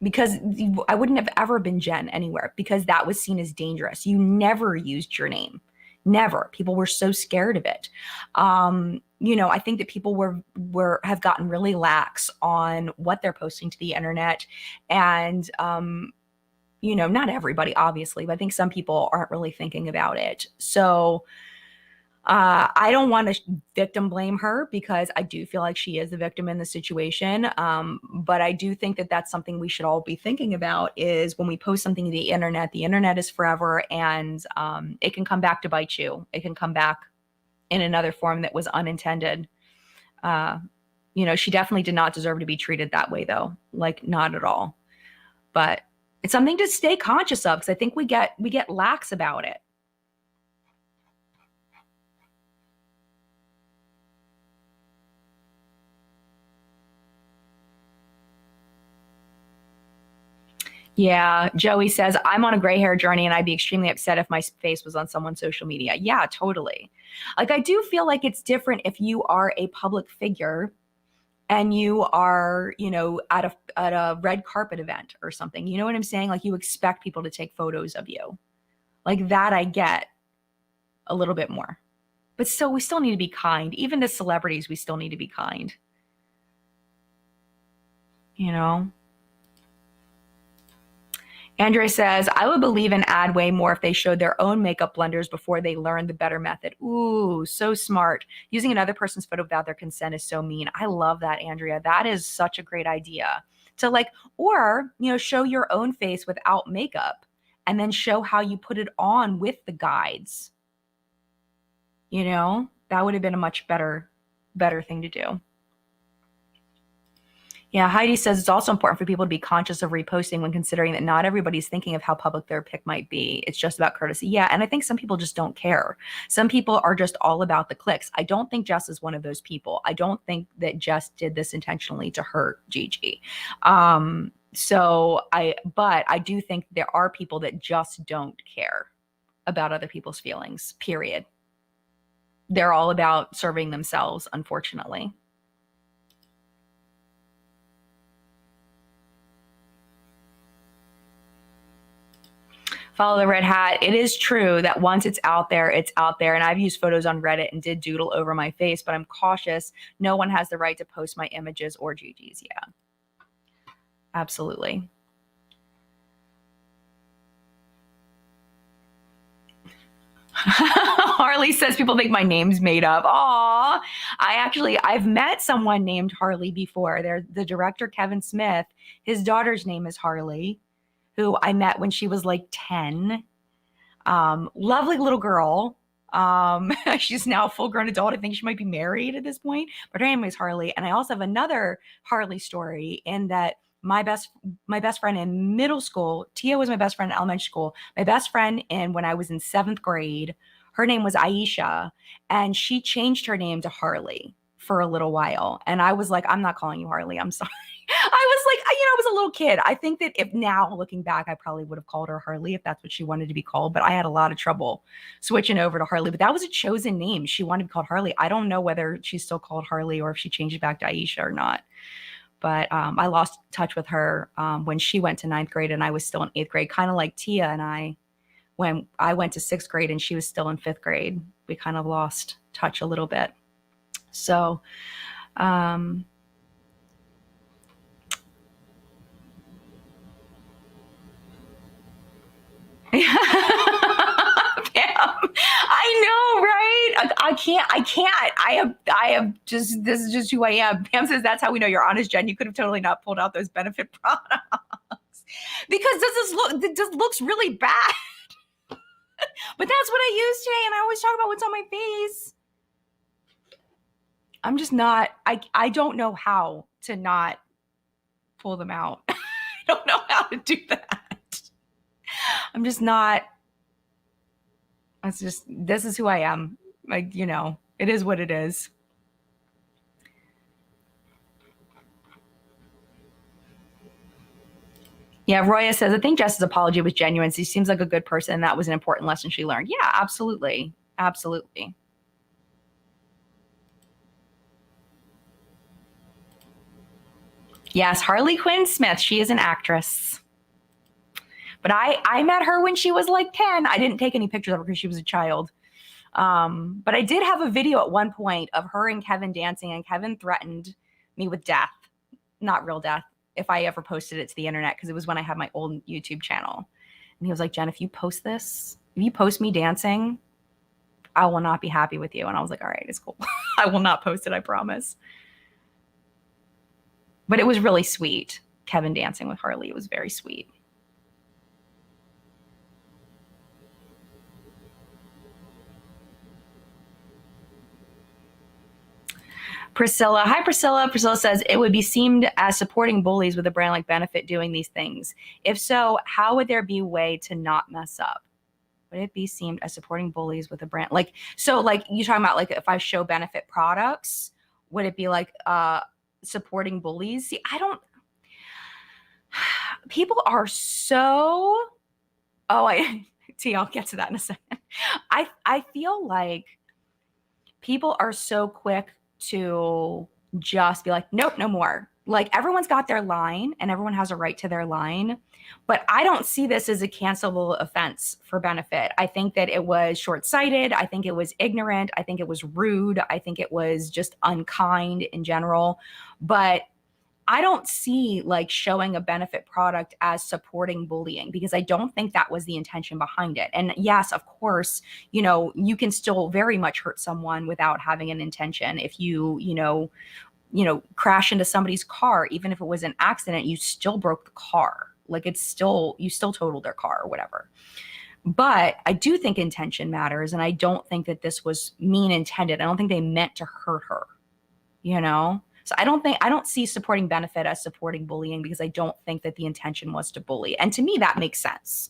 Because I wouldn't have ever been Jen anywhere because that was seen as dangerous. You never used your name. Never. People were so scared of it. You know, I think that people have gotten really lax on what they're posting to the internet. And you know, not everybody, obviously, but I think some people aren't really thinking about it. So I don't want to victim blame her because I do feel like she is the victim in the situation. But I do think that that's something we should all be thinking about is when we post something to the internet is forever, and it can come back to bite you. It can come back in another form that was unintended. Uh, you know, she definitely did not deserve to be treated that way, though. Like, not at all. But it's something to stay conscious of because I think we get lax about it. Yeah, Joey says, I'm on a gray hair journey and I'd be extremely upset if my face was on someone's social media. Yeah, totally. Like, I do feel like it's different if you are a public figure and you are, you know, at a red carpet event or something. You know what I'm saying? Like, you expect people to take photos of you. Like, that I get a little bit more. But still, we still need to be kind. Even to celebrities, we still need to be kind. You know? Andrea says, I would believe an ad way more if they showed their own makeup blenders before they learned the better method. Ooh, so smart. Using another person's photo without their consent is so mean. I love that, Andrea. That is such a great idea. To like, or, you know, show your own face without makeup and then show how you put it on with the guides. You know, that would have been a much better thing to do. Yeah, Heidi says it's also important for people to be conscious of reposting when considering that not everybody's thinking of how public their pic might be. It's just about courtesy. Yeah, and I think some people just don't care. Some people are just all about the clicks. I don't think Jess is one of those people. I don't think that Jess did this intentionally to hurt Gigi. But I do think there are people that just don't care about other people's feelings, period. They're all about serving themselves, unfortunately. Follow the red hat. It is true that once it's out there, it's out there. And I've used photos on Reddit and did doodle over my face, but I'm cautious. No one has the right to post my images or Gigi's. Yeah, absolutely. Harley says people think my name's made up. Aw, I've met someone named Harley before. They're the director, Kevin Smith. His daughter's name is Harley, who I met when she was like 10. Lovely little girl. She's now a full-grown adult. I think she might be married at this point, but her name is Harley. And I also have another Harley story in that my best friend in middle school, Tia was my best friend in elementary school. My best friend when I was in 7th grade, her name was Aisha, and she changed her name to Harley for a little while. And I was like, I'm not calling you Harley. I'm sorry. I was like, you know, I was a little kid. I think that if now looking back, I probably would have called her Harley if that's what she wanted to be called. But I had a lot of trouble switching over to Harley. But that was a chosen name. She wanted to be called Harley. I don't know whether she's still called Harley or if she changed it back to Aisha or not. But I lost touch with her when she went to 9th grade and I was still in 8th grade, kind of like Tia and I. When I went to 6th grade and she was still in 5th grade, we kind of lost touch a little bit. So, Pam, I know, right? I can't. I have just, this is just who I am. Pam says, that's how we know you're honest, Jen. You could have totally not pulled out those benefit products because this looks really bad. But that's what I use today. And I always talk about what's on my face. I'm just not, I don't know how to not pull them out. I don't know how to do that. I'm just not, this is who I am. Like, you know, it is what it is. Yeah, Roya says, I think Jess's apology was genuine. She seems like a good person, and that was an important lesson she learned. Yeah, absolutely. Absolutely. Yes, Harley Quinn Smith. She is an actress. But I met her when she was like 10. I didn't take any pictures of her because she was a child. But I did have a video at one point of her and Kevin dancing, and Kevin threatened me with death. Not real death, if I ever posted it to the internet, because it was when I had my old YouTube channel. And he was like, Jen, if you post me dancing, I will not be happy with you. And I was like, all right, it's cool. I will not post it, I promise. But it was really sweet. Kevin dancing with Harley, it was very sweet. Priscilla. Hi, Priscilla. Priscilla says, it would be seemed as supporting bullies with a brand like Benefit doing these things. If so, how would there be a way to not mess up? Would it be seemed as supporting bullies with a brand like, so like you talking about like if I show Benefit products, would it be like supporting bullies? See, people are so, I'll get to that in a second. I feel like people are so quick to just be like, nope, no more. Like everyone's got their line and everyone has a right to their line. But I don't see this as a cancelable offense for Benefit. I think that it was short-sighted. I think it was ignorant. I think it was rude. I think it was just unkind in general. But I don't see like showing a Benefit product as supporting bullying, because I don't think that was the intention behind it. And yes, of course, you can still very much hurt someone without having an intention. If you crash into somebody's car, even if it was an accident, you still broke the car. Like you still totaled their car or whatever. But I do think intention matters. And I don't think that this was mean intended. I don't think they meant to hurt her, So I don't see supporting Benefit as supporting bullying, because I don't think that the intention was to bully. And to me, that makes sense.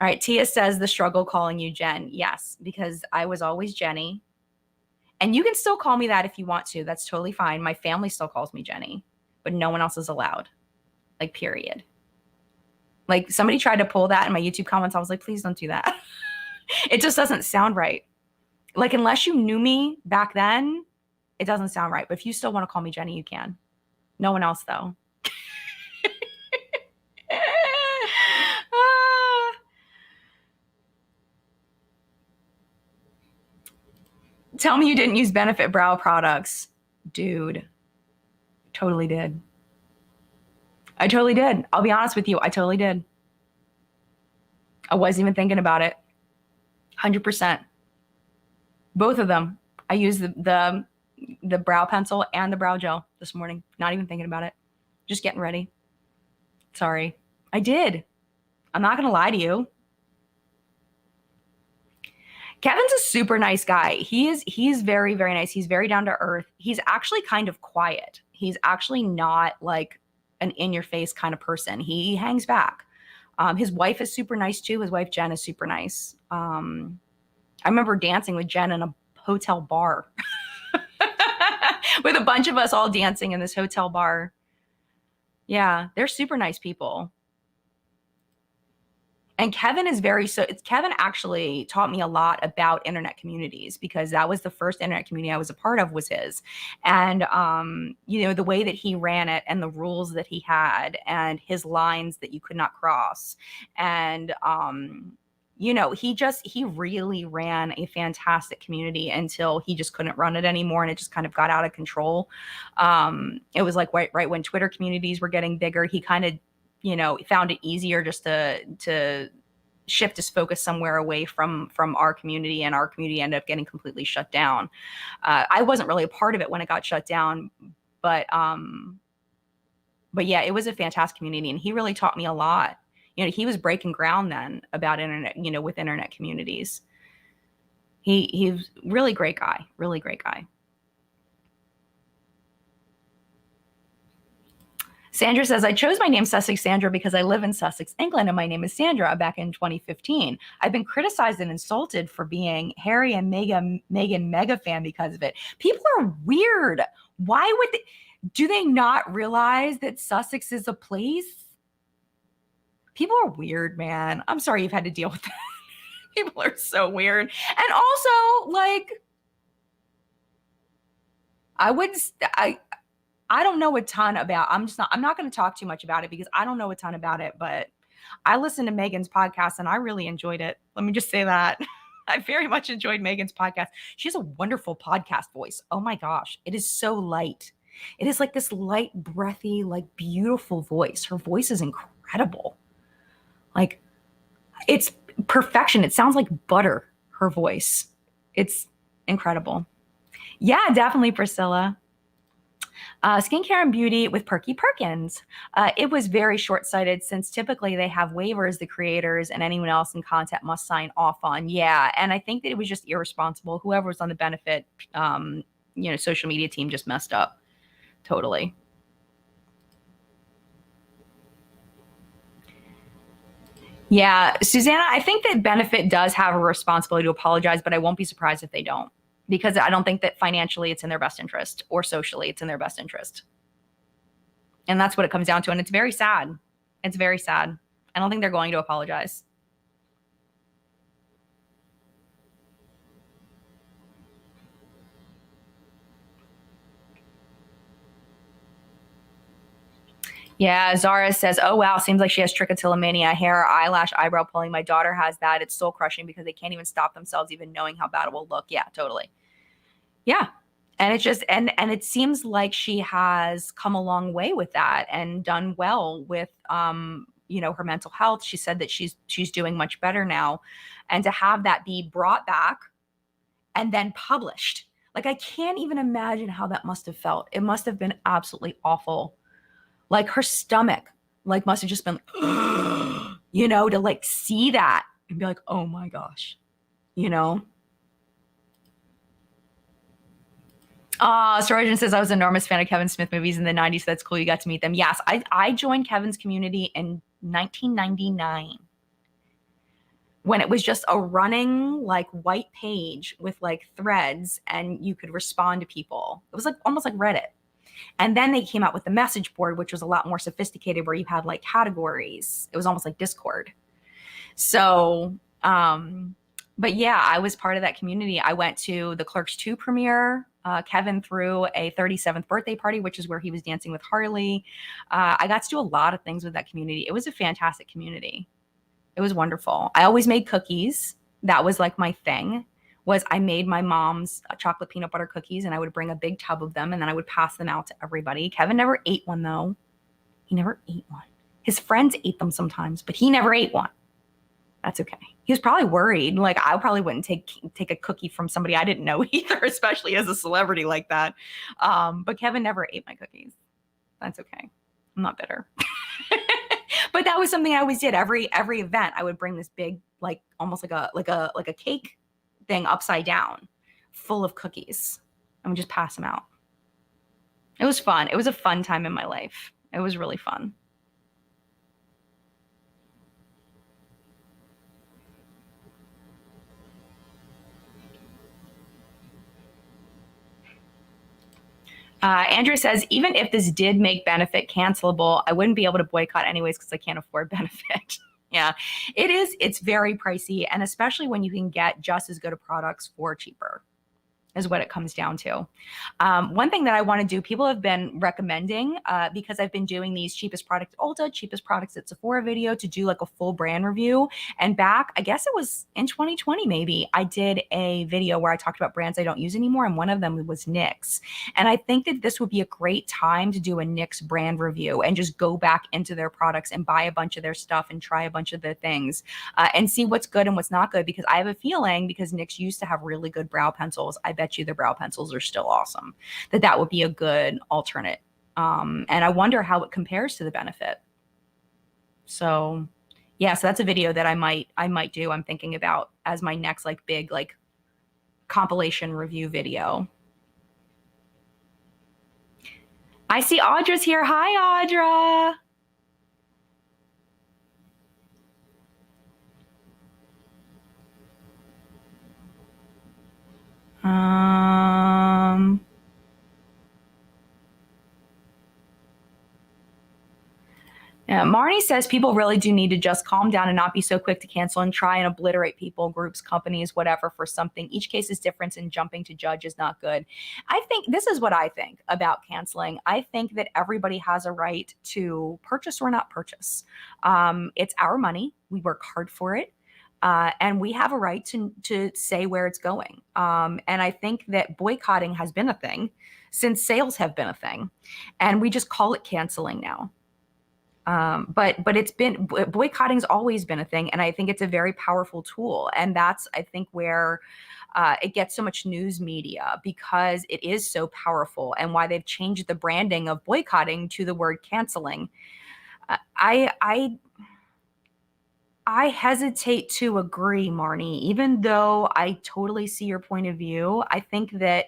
All right. Tia says, the struggle calling you Jen. Yes, because I was always Jenny. And you can still call me that if you want to. That's totally fine. My family still calls me Jenny, but no one else is allowed. Like, period. Like, somebody tried to pull that in my YouTube comments. I was like, please don't do that. It just doesn't sound right. Like, unless you knew me back then, it doesn't sound right. But if you still want to call me Jenny, you can. No one else, though. Tell me you didn't use Benefit brow products. Dude, totally did. I totally did. I'll be honest with you. I totally did. I wasn't even thinking about it. 100%. Both of them. I used the brow pencil and the brow gel this morning. Not even thinking about it. Just getting ready. Sorry. I did. I'm not going to lie to you. Kevin's a super nice guy. He's very, very nice. He's very down to earth. He's actually kind of quiet. He's actually not like an in-your-face kind of person. He hangs back. His wife is super nice too. His wife, Jen, is super nice. I remember dancing with Jen in a hotel bar with a bunch of us all dancing in this hotel bar. Yeah, they're super nice people. And Kevin actually taught me a lot about internet communities, because that was the first internet community I was a part of, was his. And, the way that he ran it and the rules that he had and his lines that you could not cross. And, he really ran a fantastic community until he just couldn't run it anymore. And it just kind of got out of control. It was like right when Twitter communities were getting bigger, he kind of, found it easier just to shift his focus somewhere away from our community, and our community ended up getting completely shut down. I wasn't really a part of it when it got shut down, but yeah, it was a fantastic community, and he really taught me a lot. He was breaking ground then about internet, with internet communities. He's really great guy, really great guy. Sandra says, I chose my name Sussex Sandra because I live in Sussex, England, and my name is Sandra back in 2015. I've been criticized and insulted for being Harry and Meghan mega fan because of it. People are weird. Why would do they not realize that Sussex is a place? People are weird, man. I'm sorry you've had to deal with that. People are so weird. And also, like, I don't know a ton about, I'm not going to talk too much about it because I don't know a ton about it, but I listened to Megan's podcast and I really enjoyed it. Let me just say that. I very much enjoyed Megan's podcast. She has a wonderful podcast voice. Oh my gosh. It is so light. It is like this light, breathy, like beautiful voice. Her voice is incredible. Like it's perfection. It sounds like butter, her voice. It's incredible. Yeah, definitely, Priscilla. Skincare and beauty with Perky Perkins. It was very short-sighted since typically they have waivers the creators and anyone else in content must sign off on. Yeah, and I think that it was just irresponsible. Whoever was on the benefit, social media team just messed up totally. Yeah, Susanna, I think that benefit does have a responsibility to apologize, but I won't be surprised if they don't, because I don't think that financially it's in their best interest or socially it's in their best interest. And that's what it comes down to. And it's very sad. It's very sad. I don't think they're going to apologize. Yeah, Zara says, oh, wow, seems like she has trichotillomania, hair, eyelash, eyebrow pulling. My daughter has that. It's soul crushing because they can't even stop themselves even knowing how bad it will look. Yeah, totally. Yeah. And it just, and it seems like she has come a long way with that and done well with, her mental health. She said that she's doing much better now. And to have that be brought back and then published, like, I can't even imagine how that must have felt. It must have been absolutely awful. Like her stomach, like must have just been, to like see that and be like, oh my gosh, Sorojan says, I was an enormous fan of Kevin Smith movies in the 90s. So that's cool. You got to meet them. Yes, I joined Kevin's community in 1999 when it was just a running like white page with like threads and you could respond to people. It was like almost like Reddit. And then they came out with the message board, which was a lot more sophisticated where you had like categories. It was almost like Discord. So, but yeah, I was part of that community. I went to the Clerks 2 premiere. Kevin threw a 37th birthday party, which is where he was dancing with Harley. I got to do a lot of things with that community. It was a fantastic community. It was wonderful. I always made cookies. That was like my thing. I made my mom's chocolate peanut butter cookies and I would bring a big tub of them and then I would pass them out to everybody. Kevin never ate one though. He never ate one. His friends ate them sometimes, but he never ate one. That's okay. He was probably worried. Like I probably wouldn't take a cookie from somebody I didn't know either, especially as a celebrity like that. But Kevin never ate my cookies. That's okay. I'm not bitter. But that was something I always did. Every event, I would bring this big, like almost like a cake thing upside down full of cookies and we just pass them out. It was fun. It was a fun time in my life. It was really fun. Andrew says, even if this did make benefit cancelable, I wouldn't be able to boycott anyways because I can't afford benefit. Yeah, it is. It's very pricey. And especially when you can get just as good of products for cheaper is what it comes down to. One thing that I want to do, people have been recommending, because I've been doing these cheapest product at Ulta, cheapest products at Sephora video to do like a full brand review. And back, I guess it was in 2020, maybe, I did a video where I talked about brands I don't use anymore. And one of them was NYX. And I think that this would be a great time to do a NYX brand review and just go back into their products and buy a bunch of their stuff and try a bunch of their things and see what's good and what's not good. Because I have a feeling, because NYX used to have really good brow pencils, I bet you their brow pencils are still awesome, that would be a good alternate. And I wonder how it compares to the benefit. So yeah, so that's a video that I might do. I'm thinking about as my next like big like compilation review video. I see Audra's here. Hi, Audra. Yeah, Marnie says people really do need to just calm down and not be so quick to cancel and try and obliterate people, groups, companies, whatever for something. Each case is different and jumping to judge is not good. I think this is what I think about canceling. I think that everybody has a right to purchase or not purchase. It's our money. We work hard for it. And we have a right to say where it's going. And I think that boycotting has been a thing since sales have been a thing, and we just call it canceling now. But it's been, boycotting's always been a thing, and I think it's a very powerful tool. And that's, I think, where it gets so much news media, because it is so powerful, and why they've changed the branding of boycotting to the word canceling. I hesitate to agree, Marnie, even though I totally see your point of view. I think that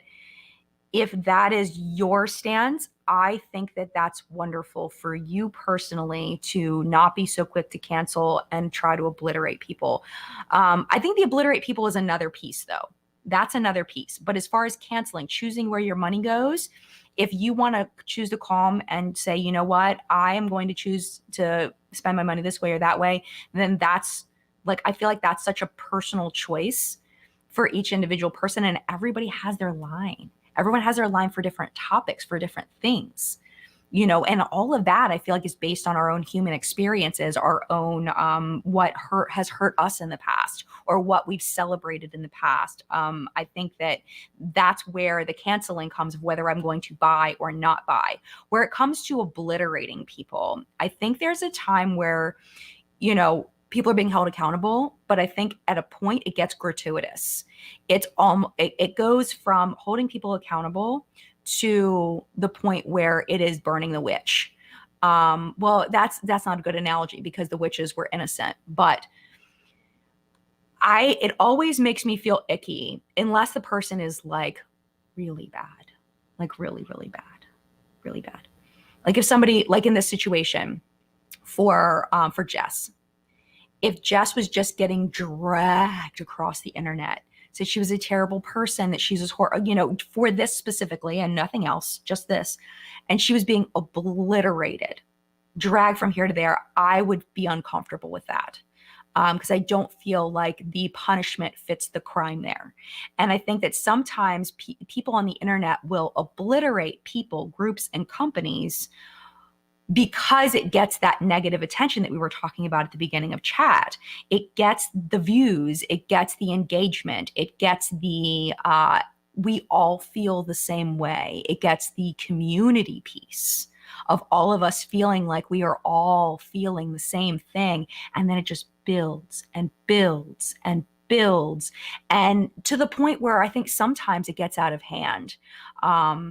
if that is your stance, I think that that's wonderful for you personally, to not be so quick to cancel and try to obliterate people. I think the obliterate people is another piece, though. That's another piece. But as far as canceling, choosing where your money goes, if you want to choose to calm and say, you know what, I am going to choose to spend my money this way or that way, then that's like, I feel like that's such a personal choice for each individual person, and everybody has their line. Everyone has their line for different topics, for different things, and all of that I feel like is based on our own human experiences, our own what has hurt us in the past, or what we've celebrated in the past. I think that's where the canceling comes, of whether I'm going to buy or not buy. Where it comes to obliterating people, I think there's a time where, people are being held accountable, but I think at a point it gets gratuitous. It goes from holding people accountable to the point where it is burning the witch. Well, that's not a good analogy, because the witches were innocent, but it always makes me feel icky unless the person is like really bad, like really, really bad, really bad. Like if somebody, like in this situation for Jess, if Jess was just getting dragged across the internet, said she was a terrible person, that she's for this specifically and nothing else, just this, and she was being obliterated, dragged from here to there, I would be uncomfortable with that. Because I don't feel like the punishment fits the crime there. And I think that sometimes people on the internet will obliterate people, groups, and companies because it gets that negative attention that we were talking about at the beginning of chat. It gets the views, it gets the engagement, it gets the we all feel the same way. It gets the community piece of all of us feeling like we are all feeling the same thing. And then it just builds and builds and builds, and to the point where I think sometimes it gets out of hand.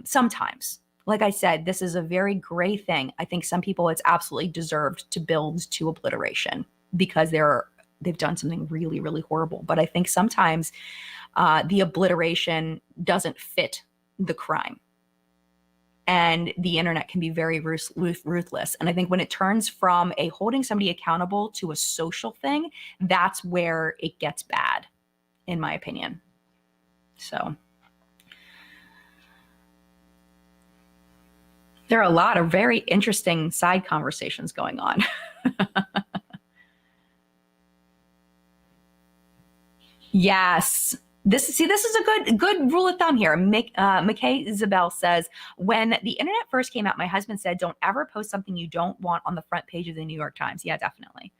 Sometimes, like I said, this is a very gray thing. I think some people, it's absolutely deserved to build to obliteration because they've done something really, really horrible. But I think sometimes the obliteration doesn't fit the crime. And the internet can be very ruthless. And I think when it turns from a holding somebody accountable to a social thing, that's where it gets bad, in my opinion. So there are a lot of very interesting side conversations going on. Yes. This is a good rule of thumb here. McKay Isabel says, when the internet first came out, my husband said, don't ever post something you don't want on the front page of the New York Times. Yeah, definitely.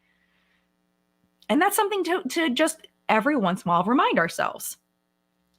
And that's something to just every once in a while remind ourselves,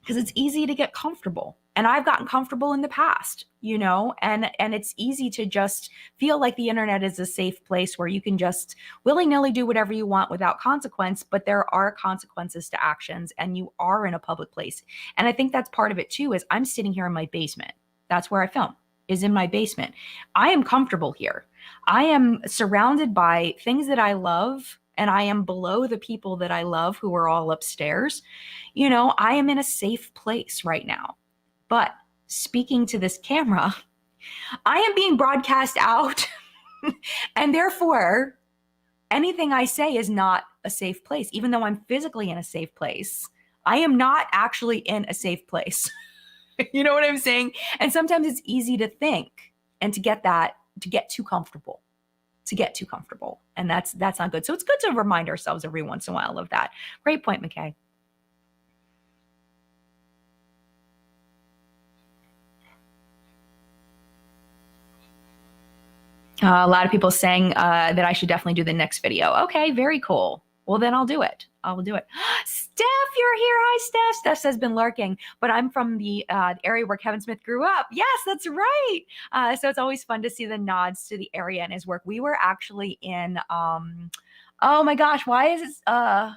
because it's easy to get comfortable. And I've gotten comfortable in the past, and it's easy to just feel like the internet is a safe place where you can just willy-nilly do whatever you want without consequence. But there are consequences to actions, and you are in a public place. And I think that's part of it too, is I'm sitting here in my basement. That's where I film, is in my basement. I am comfortable here. I am surrounded by things that I love, and I am below the people that I love who are all upstairs. I am in a safe place right now. But speaking to this camera, I am being broadcast out. And therefore, anything I say is not a safe place. Even though I'm physically in a safe place, I am not actually in a safe place. You know what I'm saying? And sometimes it's easy to think and to get too comfortable. And that's not good. So it's good to remind ourselves every once in a while of that. Great point, McKay. A lot of people saying that I should definitely do the next video. Okay, very cool. Well, then I'll do it. I'll do it. Steph, you're here. Hi, Steph. Steph says been lurking, but I'm from the area where Kevin Smith grew up. Yes, that's right. So it's always fun to see the nods to the area and his work. We were actually in, oh my gosh, why is it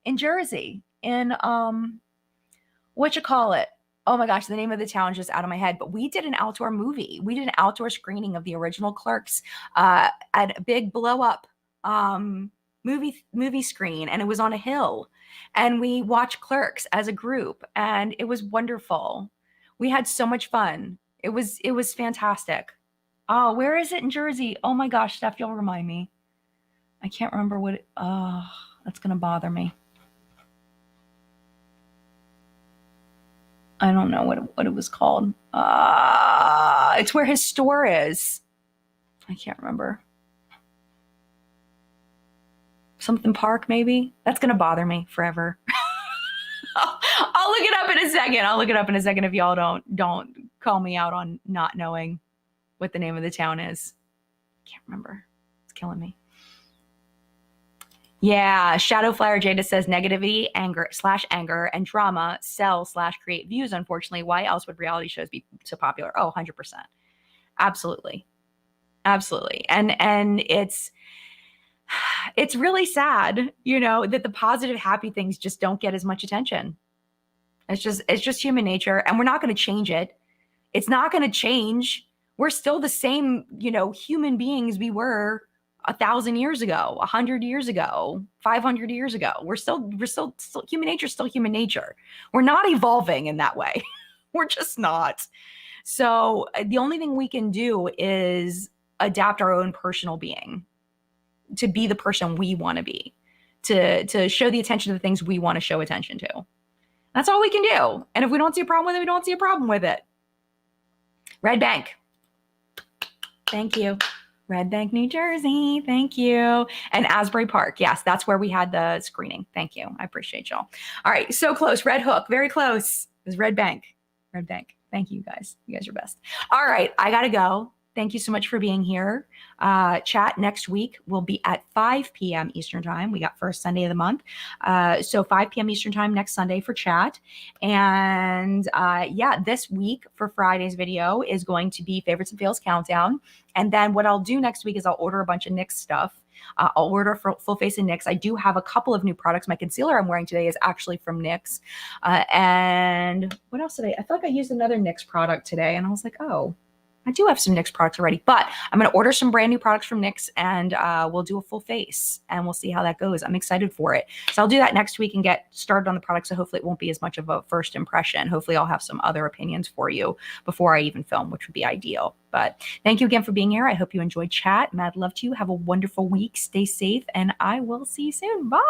in Jersey? In what you call it? Oh my gosh, the name of the town is just out of my head. But we did an outdoor movie. We did an outdoor screening of the original Clerks at a big blow up movie screen, and it was on a hill, and we watched Clerks as a group, and it was wonderful. We had so much fun. It was fantastic. Oh, where is it in Jersey? Oh my gosh, Steph, you'll remind me. I can't remember what oh, that's gonna bother me. I don't know what it was called. It's where his store is. I can't remember. Something Park, maybe? That's going to bother me forever. I'll look it up in a second. I'll look it up in a second if y'all don't call me out on not knowing what the name of the town is. Can't remember. It's killing me. Yeah, Shadow Flyer Jada says negativity, anger, and drama sell / create views, unfortunately. Why else would reality shows be so popular? Oh, 100%. Absolutely. Absolutely. And it's really sad, that the positive, happy things just don't get as much attention. It's just human nature, and we're not going to change it. It's not going to change. We're still the same, human beings we were 1,000 years ago, 100 years ago, 500 years ago. We're still human nature is still human nature. We're not evolving in that way. We're just not. So the only thing we can do is adapt our own personal being to be the person we want to be, to show the attention to the things we want to show attention to. That's all we can do. And if we don't see a problem with it, we don't see a problem with it. Red Bank. Thank you. Red Bank, New Jersey. Thank you. And Asbury Park. Yes, that's where we had the screening. Thank you. I appreciate y'all. All right. So close. Red Hook. Very close. It was Red Bank. Red Bank. Thank you guys. You guys are best. All right. I got to go. Thank you so much for being here. Chat next week will be at 5 p.m. Eastern time. We got first Sunday of the month. So 5 p.m. Eastern time next Sunday for chat. And this week for Friday's video is going to be favorites and fails countdown. And then what I'll do next week is I'll order a bunch of NYX stuff. I'll order full face of NYX. I do have a couple of new products. My concealer I'm wearing today is actually from NYX. And what else did I feel like I used another NYX product today, and I was like, oh, I do have some NYX products already, but I'm going to order some brand new products from NYX, and we'll do a full face, and we'll see how that goes. I'm excited for it. So I'll do that next week and get started on the product. So hopefully it won't be as much of a first impression. Hopefully I'll have some other opinions for you before I even film, which would be ideal. But thank you again for being here. I hope you enjoyed chat. Mad love to you. Have a wonderful week. Stay safe, and I will see you soon. Bye.